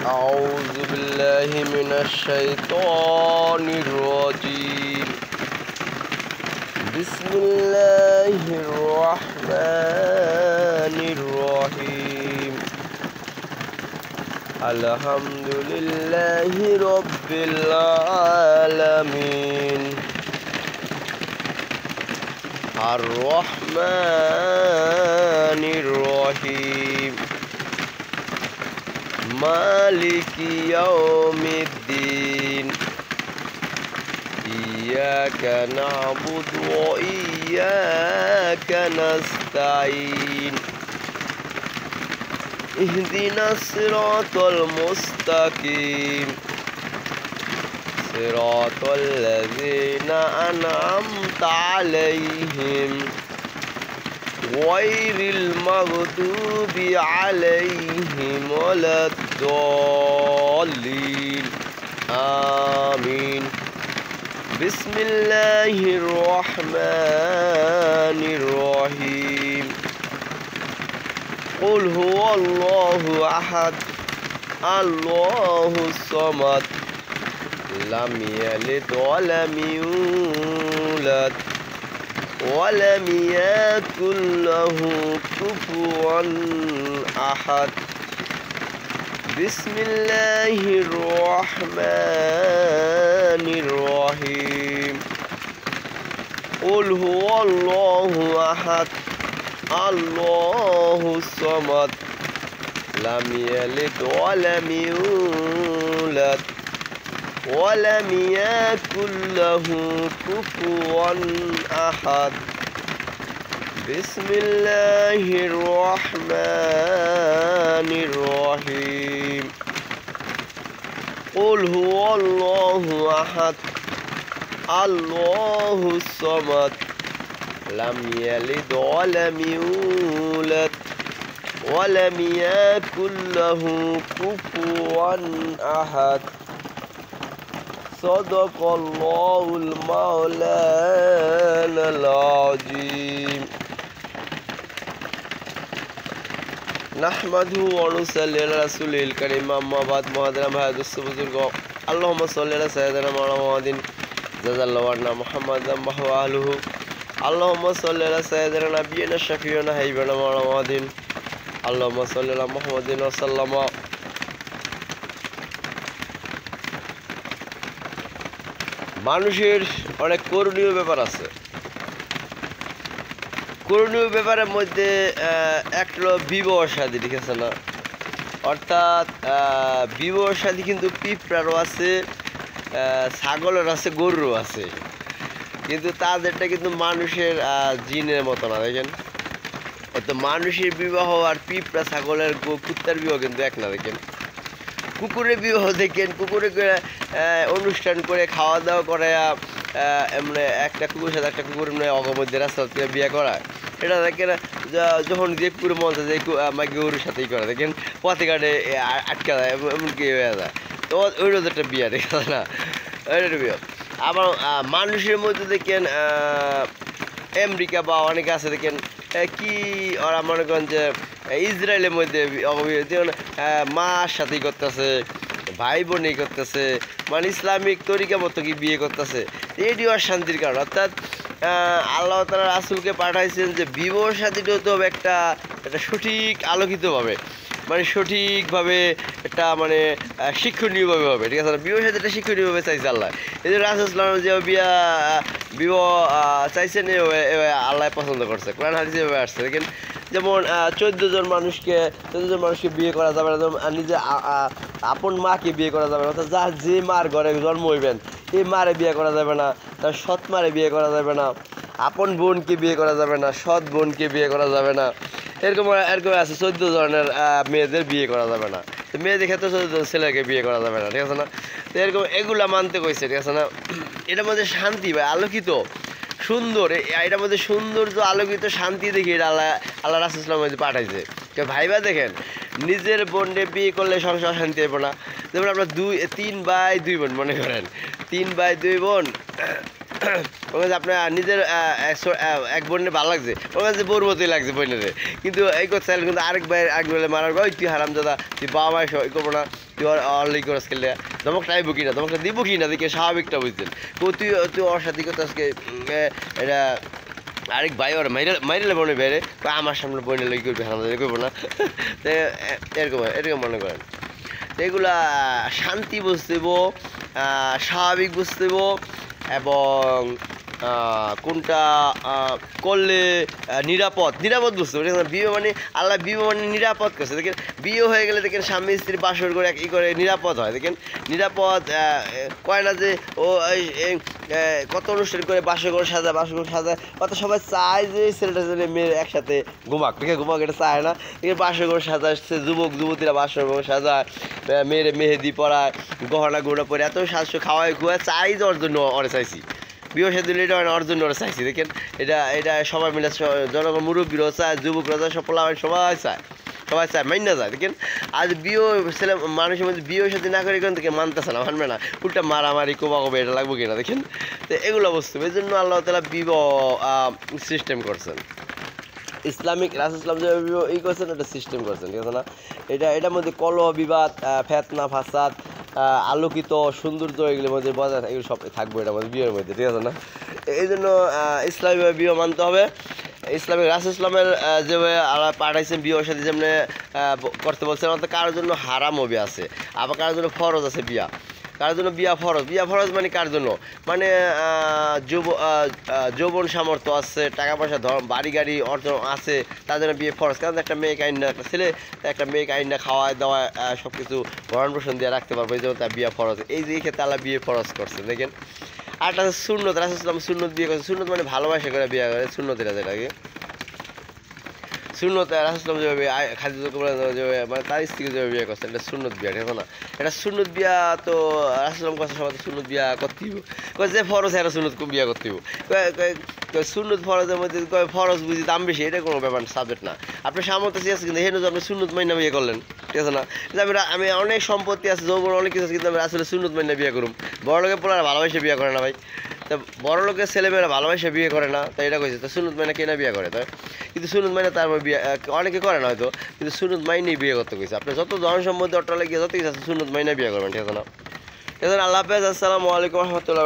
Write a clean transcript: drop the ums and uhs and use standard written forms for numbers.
أعوذ بالله من الشيطان الرجيم. بسم الله الرحمن الرحيم. الحمد لله رب العالمين. الرحمن الرحيم. مالك يوم الدين. إياك نعبد وإياك نستعين. اهدنا الصراط المستقيم. صراط الذين أنعمت عليهم غير المغضوب عليهم ولا الضالين. آمين. بسم الله الرحمن الرحيم. قل هو الله أحد الله الصمد لم يلد ولم يولد ولم يكن له كفوا أحد. بسم الله الرحمن الرحيم. قل هو الله أحد الله الصمد لم يلد ولم يولد ولم يكن له كفوا أحد. بسم الله الرحمن الرحيم. قل هو الله أحد الله الصمد لم يلد ولم يولد ولم يكن له كفوا أحد. صدق الله المولانا العظيم. نحمده ونصلي على رسوله الكريم. أما بعد محترم भाई दोस्तों बुजुर्गों اللهم صل على سيدنا محمد جزا الله عنا محمد وآله. اللهم صل على سيدنا نبينا شفيعنا حبيبنا محمد. اللهم صل على محمد وسلم. মানুষের অনেক করণীয় ব্যাপার আছে। করণীয় ব্যাপারের মধ্যে একটা হলো বিবাহ শাদী, ঠিক আছে না? অর্থাৎ বিবাহ শাদী কিন্তু পিঁপড়ারও আছে, ছাগলের আছে, গরুরও আছে, কিন্তু তাদেরটা কিন্তু মানুষের জিনের মতো না। দেখেন, তো মানুষের বিবাহ আর পিঁপড়া, ছাগলের, কুত্তার বিবাহ কিন্তু এক না। দেখেন, কুকুরের বিবাহ দেখেন, কুকুরে অনুষ্ঠান করে খাওয়া দাওয়া করে, মানে একটা কুকুরের সাথে একটা কুকুর অগমধ্যে রাস্তা থেকে বিয়ে করা, এটা দেখেন যখন যে কুকুর মন চায় যে গরুর সাথেই করে। দেখেন পথে ঘাটে আটকা যায়, এমনকি হয়ে যায়। তো ওইটা একটা বিয়ে, ঠিক আছে না? ওইটা বিয়ে। আবার মানুষের মধ্যে দেখেন আমেরিকা বা অনেকে আছে, দেখেন কি ওরা মনে করেন যে ইসরায়েলের মধ্যে মার সাথেই করতেছে, ভাই বোনই করতেছে, মানে ইসলামিক তরিকা মতো কি বিয়ে করতেছে। এটিও আর শান্তির কারণ। অর্থাৎ আল্লাহ তাআলা রাসূলকে পাঠাইছেন যে বিবাহ শাদীটা তো একটা সঠিক আলোকিতভাবে, মানে সঠিকভাবে একটা মানে শিক্ষণীয়ভাবে হবে, ঠিক আছে? বিবাহ শাদীটা শিক্ষণীয়ভাবে চাইছে আল্লাহ। এই যে রাসূল সাল্লাল্লাহু আলাইহি ওয়াসাল্লাম যে বিবাহ চাইছেন, আল্লাহ পছন্দ করছে, কোরআন হাদিসে এভাবে আসছে। দেখেন যেমন 14 জন মানুষকে বিয়ে করা যাবে না, নিজে আপন মাকে বিয়ে করা যাবে না, অর্থাৎ যার যে মার ঘরে জন্ম হইবেন এই মারে বিয়ে করা যাবে না, তার সৎ মারে বিয়ে করা যাবে না, আপন বোনকে বিয়ে করা যাবে না, সৎ বোনকে বিয়ে করা যাবে না। এরকম আছে 14 ধরনের মেয়েদের বিয়ে করা যাবে না। মেয়েদের ক্ষেত্রে 14 ছেলেকে বিয়ে করা যাবে না, ঠিক আছে না? তো এরকম এগুলা মানতে কইছে, ঠিক আছে না? এটার মধ্যে শান্তি ভাই, আলোকিত সুন্দর, এটার মধ্যে সৌন্দর্য, আলোকিত, শান্তি দেখি এটা আল্লাহ রাসূল সাল্লাল্লাহু আলাইহি ওয়াসাল্লাম পাঠাইছে। ভাইবা দেখেন, নিজের বোনকে বিয়ে করলে সংসার শান্তি হবে না। যেমন আপনার 3 ভাই 2 বোন মনে করেন, 3 ভাই 2 বোন, আপনার নিজের এক বোনের ভালো লাগছে, ওর কাছে বোর মতোই লাগছে বোনের, কিন্তু এই করতে চাইলে কিন্তু আরেক ভাই মারার ভাই তুই হারামজাদা, তুই বাবা মায়ের করবো না, তুই অলরেডি করস খেলে ধমক টাইব কি না ধমকটা দিব কি না দেখে স্বাভাবিকটা বুঝতেন তুই তুই ওর সাথে করতে আজকে এটা আরেক ভাই ওর মাইরেলে মনে বাইরে আমার সামনে বইনে লই করবে আমাদের করবো না তো এরকম এরকম মনে করেন তো এগুলা শান্তি বুঝতেব স্বাভাবিক বুঝতেব এবং কোনটা করলে নিরাপদ বুঝতে পারি বিয়ে মানে আল্লাহ বিয়ে মানে নিরাপদ করছে দেখেন বিয়ে হয়ে গেলে দেখেন স্বামী স্ত্রী বাসর করে ই করে নিরাপদ হয় দেখেন নিরাপদ কয় না যে ও কত অনুষ্ঠান করে বাসর ঘর সাজায় কত সবাই চায় যে ছেলেটা ছেলে মেয়ে একসাথে ঘুমাক এটা চায় না দেখে বাসর ঘর সাজাচ্ছে যুবক যুবতীরা বাসর ঘর সাজায় মেয়েরে মেহেদি পরায় গহনা গুহনা পরে এত সাজস্য খাওয়াই খুয়ায় চাই যাওয়ার জন্য অরে চাইছি বিয়ে সাথে এটা অর্জন ওরা চাইছি দেখেন এটা সবাই মিলে জনগণ মুরব্বীরাও চায় যুবকরা চায় সব সবাই চায় মাইনা যায় দেখেন আজ বিয়ে ছেলে মানুষের মধ্যে বিয়ে সাথে না করে এখান থেকে মানতেছে না মানবে না উল্টা মারামারি কোবাকবে এটা লাগবে কিনা দেখেন তো এগুলো বস্তু এই জন্য আল্লাহ তাআলা বিবাহ সিস্টেম করছেন ইসলামিক রাসূল ইসলাম যে ই করছেন এটা সিস্টেম করছেন ঠিক আছে না এটার মধ্যে কলহ বিবাদ ফেতনা ফাসাদ আলোকিত সৌন্দর্য এগুলোর মধ্যে বজায় এগুলো সব থাকবে এটার মধ্যে বিয়ের মধ্যে ঠিক আছে না এই জন্য ইসলামীভাবে বিয়ে মানতে হবে ইসলামিক রাসূল ইসলামের যেভাবে আল্লাহ পাঠাইছেন বিয়ের সাথে যেমন করতে বলছেন অর্থাৎ কারোর জন্য হারামও বিয়ে আছে আবার কারোর জন্য ফরজ আছে বিয়া কার জন্য বিয়া ফরজ মানে কার জন্য মানে যৌবন সামর্থ্য আছে টাকা পয়সা বাড়ি গাড়ি অর্জন আছে তার জন্য বিয়ে ফরজ কারণ একটা মেয়েকে আইন না একটা ছেলে একটা মেয়েকে আইন না খাওয়ায় দাওয়ায় সব কিছু ভরণ পোষণ দিয়ে রাখতে পারবো এই জন্য তার বিয়ে ফরজ এই যে ক্ষেত্রে আল্লাহ বিয়ে ফরজ করছে দেখেন আর একটা সুন্নত রাসূল ইসলাম সুন্নত বিয়ে করছে সুন্নত মানে ভালোবাসা করে বিয়ে করে সুন্নতেরা যেটাকে সুন্নত রাসূল ইসলাম যেভাবে খাদিজা কুবরা যেভাবে মানে তার স্ত্রীকে যেভাবে বিয়ে করছে এটা সুন্নত বিয়া ঠিক না এটা সুন্নত বিয়া তো রাসূল ইসলাম কাছে সবাই সুন্নত বিয়া করতে হইব যে ফরজ এরা সুন্নত বিয়া করতে হইব সুন্নত ফরজের মধ্যে ফরজ বুঝি দাম বেশি এটা কোনো ব্যাপার সাবজেক্ট না আপনি সামর্থ্য আছে কিন্তু হেন আপনি সুন্নত মাইনা বিয়ে করলেন ঠিক আছে না আমি অনেক সম্পত্তি আছে যৌবন অনেক কিছু আছে কিন্তু আমি আসলে সুন্নত মাইনা বিয়ে করুম বড় লোকের পোলারা ভালোবাসে বিয়ে করে না ভাই তা বড় লোকের ছেলেমেয়েরা ভালোবাসে বিয়ে করে না তাই এটা কইছে তো সুন্নত মাইনা কেনা বিয়ে করে তাই কিন্তু সুন্নত মাইনা তারপর বিয়ে অনেকে করে না হয়তো কিন্তু সুন্নত মাইনেই বিয়ে করতে কইছে আপনি যত ধন সম্পত্তি অট্টালে গিয়ে যত কিছু আছে সুন্নত মাইনা বিয়ে করবেন ঠিক আছে না ঠিক আছে আল্লাহ হাফেজ আসসালামু আলাইকুম রহমতুল্লাহ।